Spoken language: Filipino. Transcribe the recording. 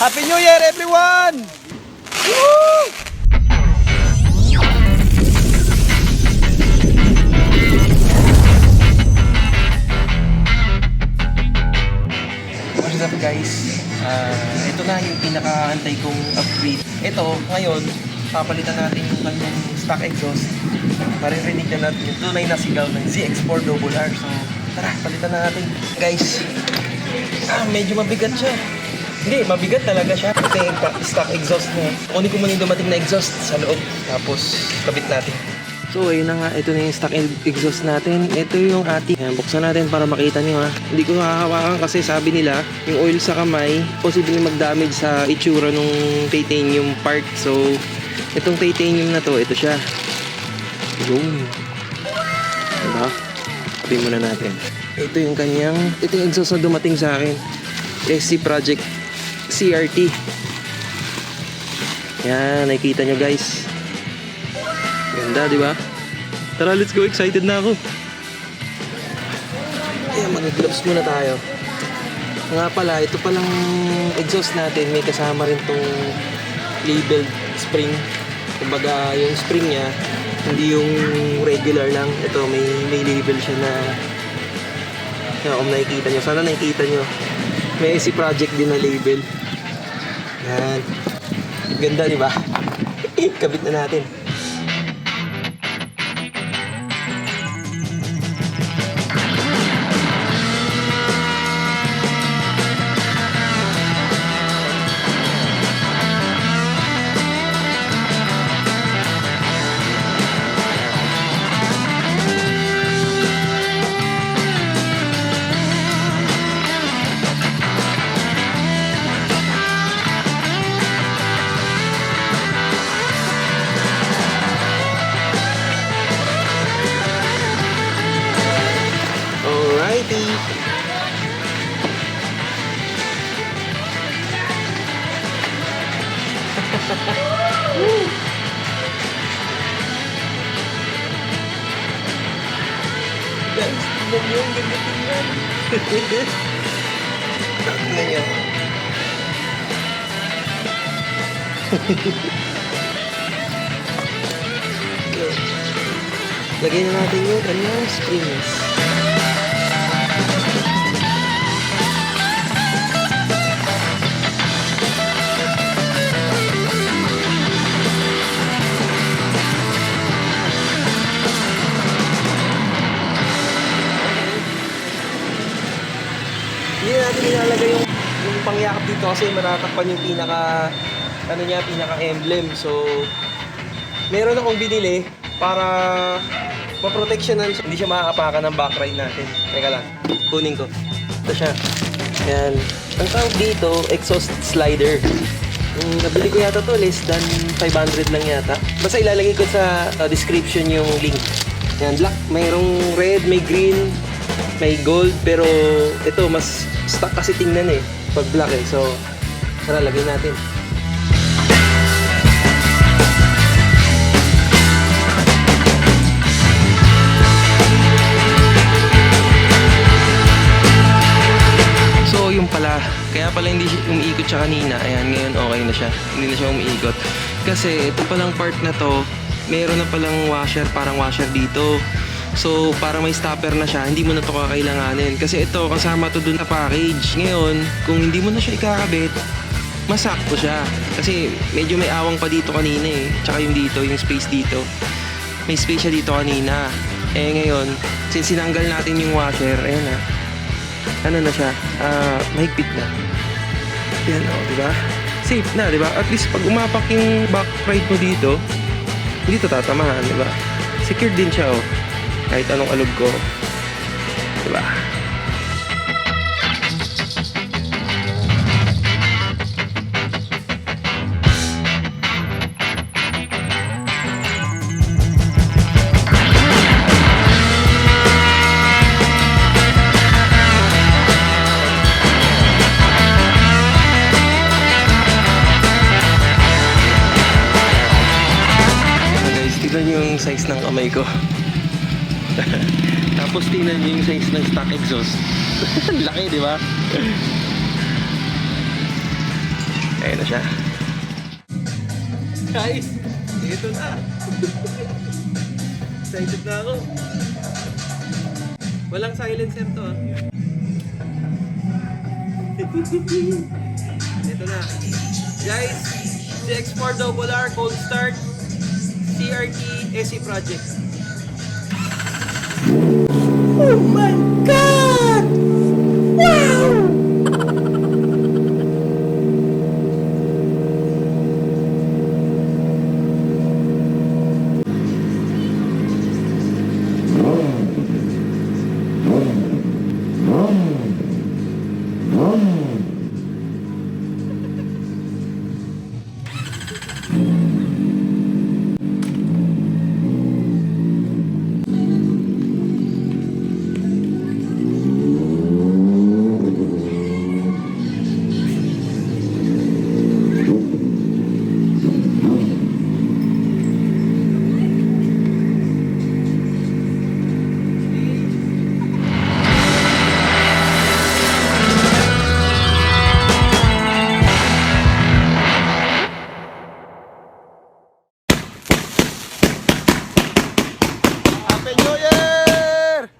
Happy New Year, everyone! Woo! What's up guys? Ito na yung pinakaantay kong upgrade. Ito, ngayon, papalitan natin yung kanyang stock exhaust. Maririnig na natin yung tunay na sigaw ng ZX4RR. So, tara, palitan na natin. Guys, medyo mabigat siya. Hindi, mabigat talaga siya. Ito yung stock exhaust niya. Kunin ko muna yung dumating na exhaust sa loob. Tapos, kabit natin. So, ayun na nga. Ito na yung stock exhaust natin. Ito yung ating. Ayan, buksan natin para makita nyo ha. Hindi ko hahawakan kasi sabi nila, yung oil sa kamay, posibleng mag-damage sa itsura nung titanium part. So, itong titanium na to, ito siya. Yun. Diba? Kapin muna natin. Ito yung kanyang, ito yung exhaust na dumating sa akin. SC Project CRT. Yan, nakikita nyo guys. Ganda, di ba? Tara, let's go. Excited na ako. Ayan, mag-gloves muna tayo. Nga pala, ito palang exhaust natin, may kasama rin tong labeled spring. Kumbaga, yung spring niya, hindi yung regular lang. Ito, may label siya na kung nakikita nyo. Sana nakikita nyo. May SC Project din na label. Yan. Ganda, di ba? Kabit na natin. Guys, tignan nyo, ang ganda tignan. Tignan nyo. Lagay na natin yung kanyang springs. Hindi natin ilalagay yung pangyakap dito kasi matatakpan yung pinaka emblem. So, meron akong binili para maproteksyonan siya. Hindi siya makakapakan ng back ride natin. Teka lang, kunin ko. Ito siya. Ayan. Ang tawag dito, exhaust slider. Nabili ko yata to, less than 500 lang yata. Basta ilalagay ko sa description yung link. Ayan, black. Mayroong red, may green, may gold, pero ito mas stock kasi tingnan eh pag black eh. So tara, lagay natin. So yung pala, kaya pala hindi umiikot siya kanina. Ayan, ngayon okay na siya, hindi na siya umiikot kasi ito palang part na to meron na palang washer, parang washer dito. So, para may stopper na siya, hindi mo na ito kakailanganin. Kasi ito, kasama to dun sa package. Ngayon, kung hindi mo na siya ikakabit, masakto siya. Kasi medyo may awang pa dito kanina eh. Tsaka yung dito, yung space dito. May space siya dito kanina. Eh ngayon, since sinanggal natin yung washer, ayan na. Ano na siya? Mahigpit na. Yan o, diba? Safe na, diba? At least pag umapak yung back ride mo dito, hindi ito tatamahan, diba? Secure din siya o. Kahit anong alog ko, diba? Guys, tignan nyo yung size ng kamay ko. Tapos tingnan nyo yung size ng stock exhaust. Laki, di ba? Ayan na siya. Guys, ito na. Excited na ako. Walang silencer to ah. Ito na. Guys, ZX4RR Cold Start CRT SE Project. Oh my God!